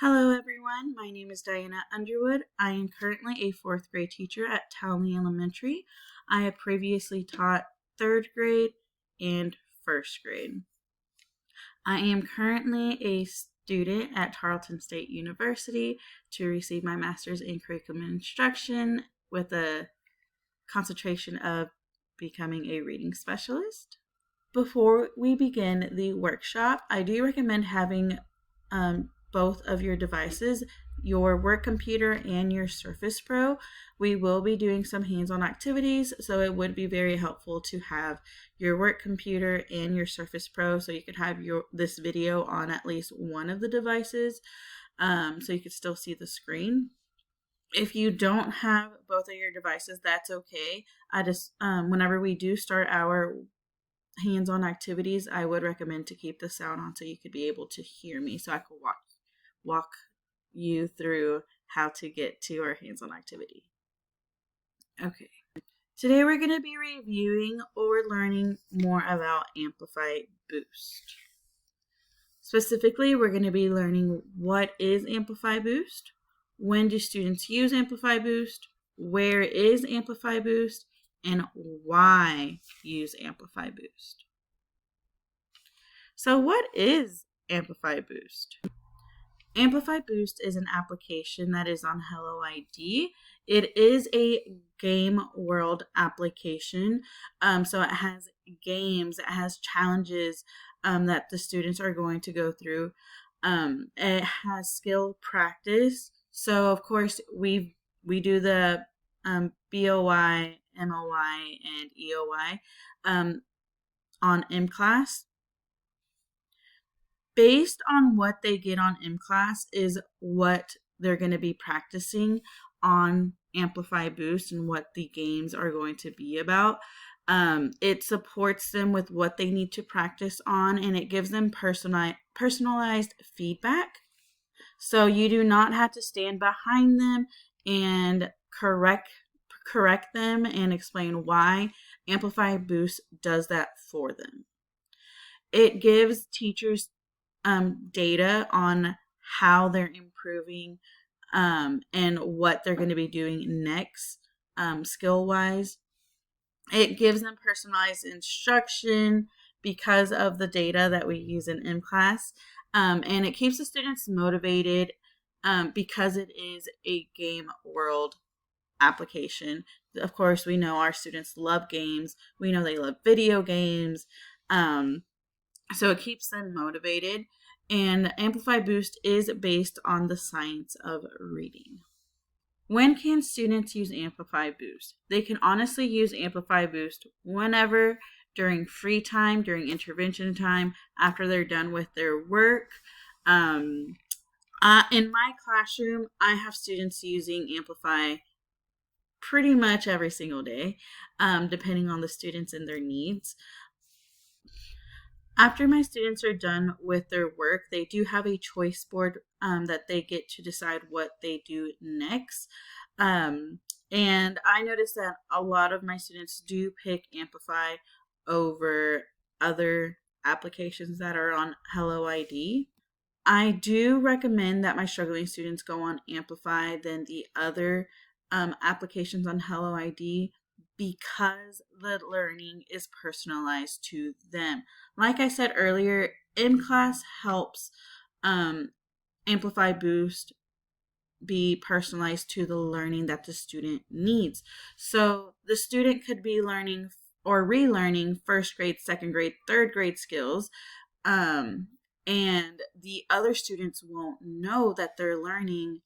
Hello everyone, my name is Diana Underwood. I am currently a 4th grade teacher at Townley Elementary. I have previously taught 3rd grade and 1st grade. I am currently a student at Tarleton State University to receive my master's in curriculum instruction with a concentration of becoming a reading specialist. Before we begin the workshop, I do recommend having both of your devices, your work computer and your Surface Pro. We will be doing some hands-on activities, so it would be very helpful to have your work computer and your Surface Pro so you could have this video on at least one of the devices so you could still see the screen. If you don't have both of your devices, that's okay. I just whenever we do start our hands-on activities, I would recommend to keep the sound on so you could be able to hear me, so I could walk you through how to get to our hands-on activity. Okay. Today we're going to be reviewing or learning more about Amplify Boost. Specifically, we're going to be learning what is Amplify Boost, when do students use Amplify Boost, where is Amplify Boost, and why use Amplify Boost. So what is Amplify Boost? Amplify Boost is an application that is on Hello ID. It is a game world application. So it has games, it has challenges that the students are going to go through. It has skill practice. So of course we do the BOY, MOY, and EOY on M-Class. Based on what they get on M-Class is what they're going to be practicing on Amplify Boost and what the games are going to be about. It supports them with what they need to practice on, and it gives them personalized feedback. So you do not have to stand behind them and correct them and explain why. Amplify Boost does that for them. It gives teachers data on how they're improving and what they're going to be doing next skill-wise. It gives them personalized instruction because of the data that we use in M-Class. And it keeps the students motivated because it is a game world application. Of course, we know our students love games. We know they love video games. So it keeps them motivated. And Amplify Boost is based on the science of reading. When can students use Amplify Boost? They can honestly use Amplify Boost whenever, during free time, during intervention time, after they're done with their work. In my classroom, I have students using Amplify pretty much every single day, depending on the students and their needs. After my students are done with their work, they do have a choice board that they get to decide what they do next. And I noticed that a lot of my students do pick Amplify over other applications that are on Hello ID. I do recommend that my struggling students go on Amplify than the other applications on Hello ID because the learning is personalized to them. Like I said earlier, M-Class helps Amplify Boost be personalized to the learning that the student needs. So the student could be learning or relearning 1st grade, 2nd grade, 3rd grade skills, and the other students won't know that they're learning,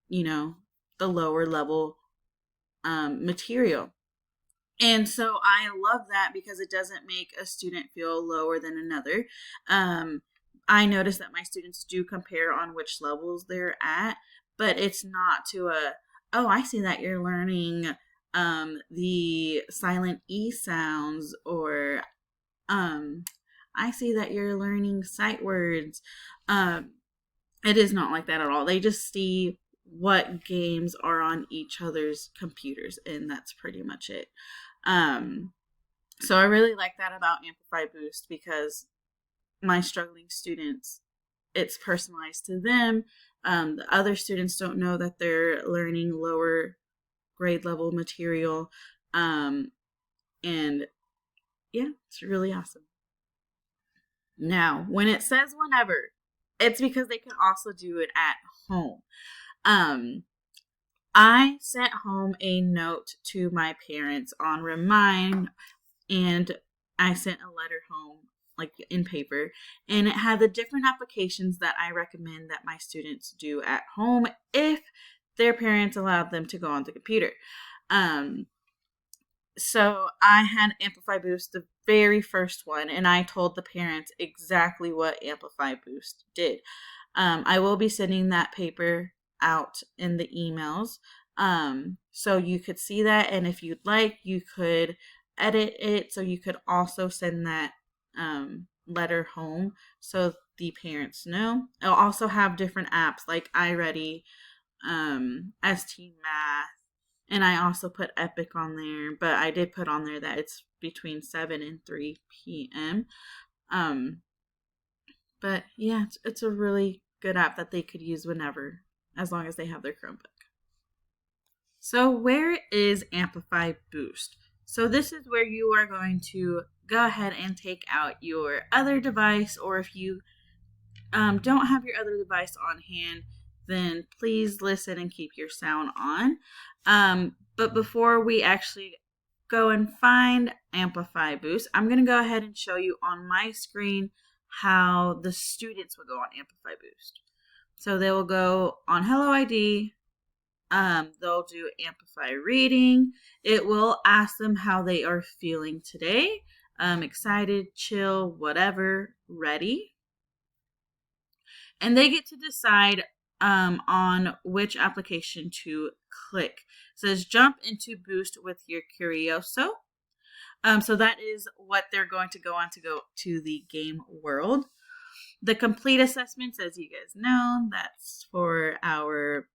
the lower level material. And so I love that because it doesn't make a student feel lower than another. I notice that my students do compare on which levels they're at, but it's not to I see that you're learning the silent E sounds, or I see that you're learning sight words. It is not like that at all. They just see what games are on each other's computers, and that's pretty much it. So I really like that about Amplify Boost because my struggling students it's personalized to them. The other students don't know that they're learning lower grade level material. And yeah, it's really awesome. Now, when it says whenever, it's because they can also do it at home. Um, I sent home a note to my parents on Remind, and I sent a letter home, like in paper, and it had the different applications that I recommend that my students do at home if their parents allowed them to go on the computer. So I had Amplify Boost, the very first one, and I told the parents exactly what Amplify Boost did. I will be sending that paper out in the emails, so you could see that, and if you'd like, you could edit it so you could also send that letter home so the parents know. It'll also have different apps like iReady, ST Math, and I also put Epic on there, but I did put on there that it's between 7 and 3 p.m. But yeah, it's a really good app that they could use whenever, as long as they have their Chromebook. So where is Amplify Boost? So this is where you are going to go ahead and take out your other device, or if you don't have your other device on hand, then please listen and keep your sound on. But before we actually go and find Amplify Boost, I'm going to go ahead and show you on my screen how the students will go on Amplify Boost. So they will go on Hello ID. They'll do Amplify Reading. It will ask them how they are feeling today. Excited, chill, whatever, ready. And they get to decide on which application to click. It says jump into Boost with your Curioso. So that is what they're going to go on to go to the game world. The complete assessments, as you guys know, that's for our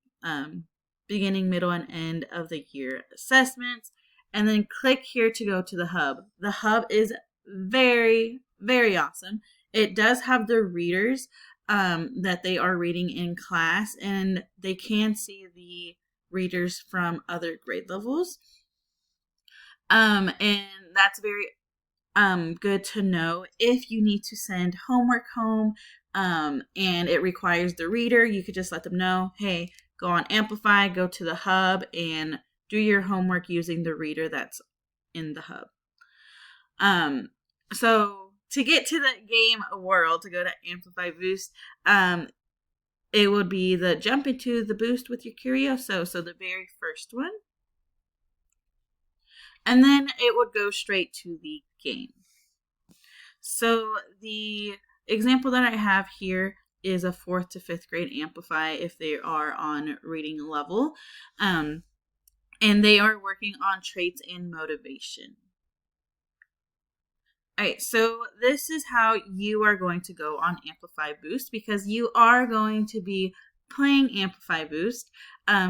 beginning, middle, and end of the year assessments. And then click here to go to the hub. The hub is very, very awesome. It does have the readers that they are reading in class, and they can see the readers from other grade levels. And that's very good to know if you need to send homework home and it requires the reader. You could just let them know, hey, go on Amplify, go to the hub, and do your homework using the reader that's in the hub. So to get to the game world, to go to Amplify Boost, it would be the jump into the boost with your Curioso, so the very first one. And then it would go straight to the game. So the example that I have here is a 4th to 5th grade Amplify if they are on reading level. And they are working on traits and motivation. All right, so this is how you are going to go on Amplify Boost, because you are going to be playing Amplify Boost,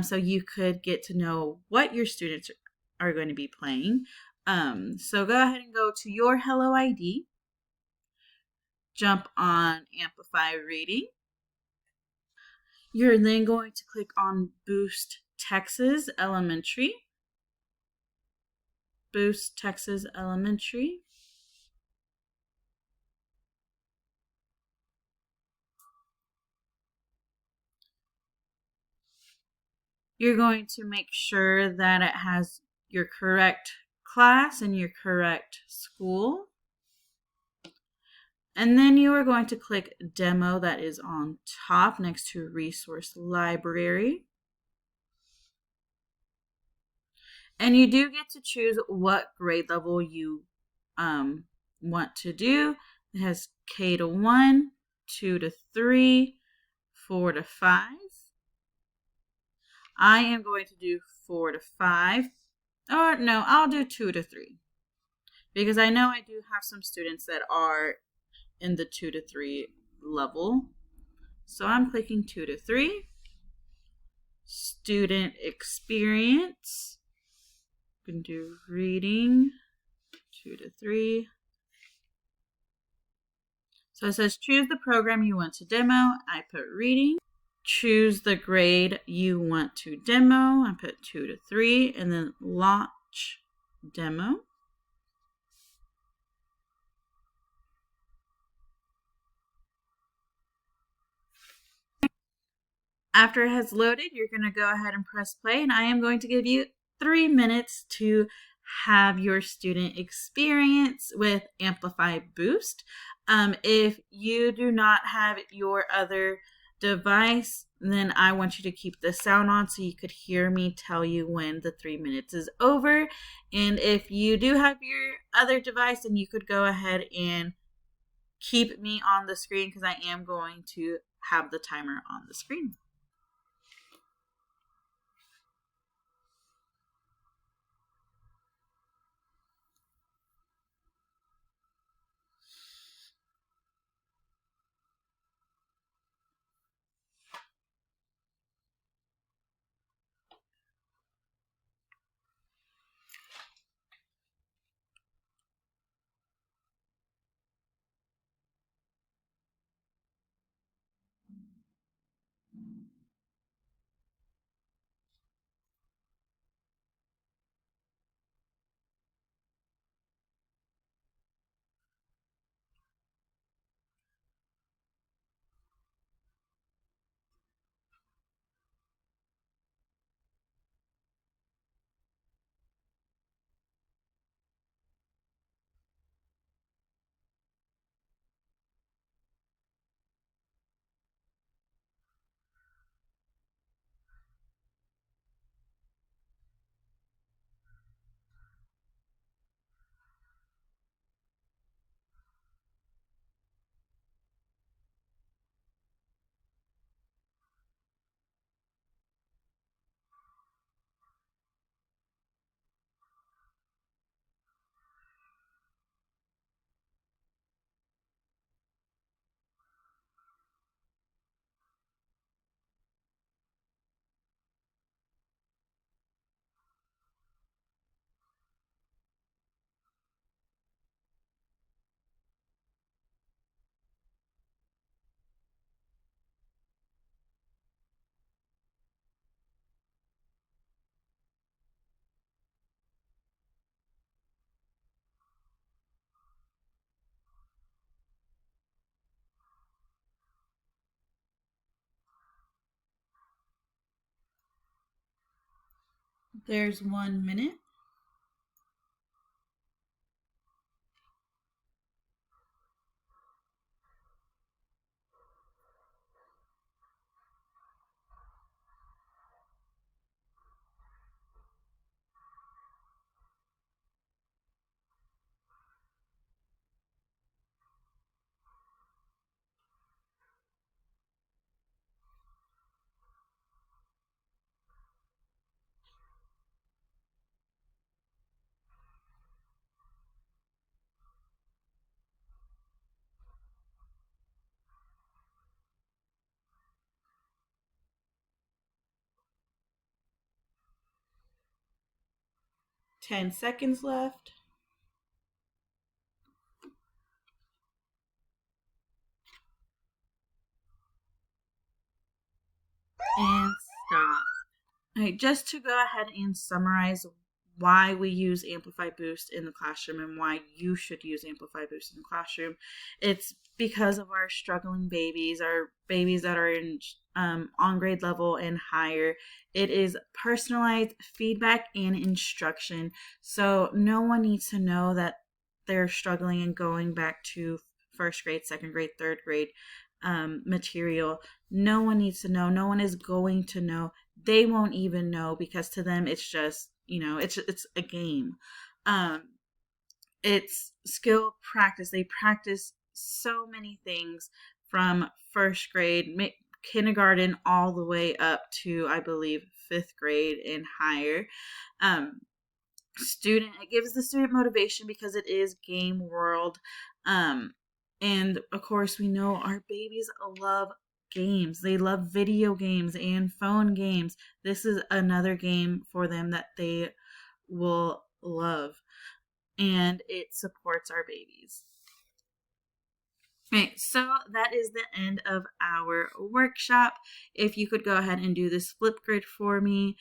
so you could get to know what your students are going to be playing. So go ahead and go to your Hello ID, jump on Amplify Reading. You're then going to click on Boost Texas Elementary. Boost Texas Elementary. You're going to make sure that it has your correct class and your correct school. And then you are going to click Demo, that is on top next to Resource Library. And you do get to choose what grade level you want to do. It has K to 1, 2 to 3, 4 to 5. I am going to do 4 to 5. Or no, I'll do 2 to 3. Because I know I do have some students that are in the 2 to 3 level. So I'm clicking 2 to 3. Student experience. You can do reading, 2 to 3. So it says choose the program you want to demo. I put reading. Choose the grade you want to demo. I put 2 to 3, and then launch demo. After it has loaded, you're going to go ahead and press play, and I am going to give you 3 minutes to have your student experience with Amplify Boost. If you do not have your other device, then I want you to keep the sound on so you could hear me tell you when the 3 minutes is over. And if you do have your other device, then you could go ahead and keep me on the screen because I am going to have the timer on the screen. There's 1 minute. Ten seconds left. And stop. All right, just to go ahead and summarize why we use Amplify Boost in the classroom and why you should use Amplify Boost in the classroom, it's because of our struggling babies, our babies that are in on grade level and higher. It is personalized feedback and instruction, so no one needs to know that they're struggling and going back to first grade, second grade, third grade material. No one needs to know. No one is going to know. They won't even know because to them it's just, it's a game. Um, it's skill practice. They practice so many things from first grade, kindergarten, all the way up to, I believe, fifth grade and higher. Um, it gives the student motivation because it is game world. Um, and of course, we know our babies love games. They love video games and phone games. This is another game for them that they will love, and it supports our babies. Right, so that is the end of our workshop. If you could go ahead and do this flip grid for me,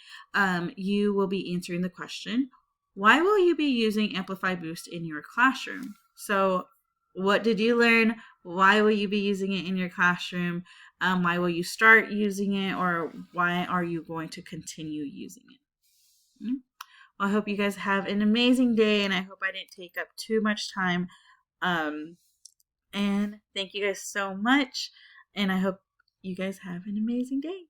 you will be answering the question, why will you be using Amplify Boost in your classroom? So what did you learn? Why will you be using it in your classroom? Why will you start using it? Or why are you going to continue using it? Well, I hope you guys have an amazing day, and I hope I didn't take up too much time. Um, and thank you guys so much. And I hope you guys have an amazing day.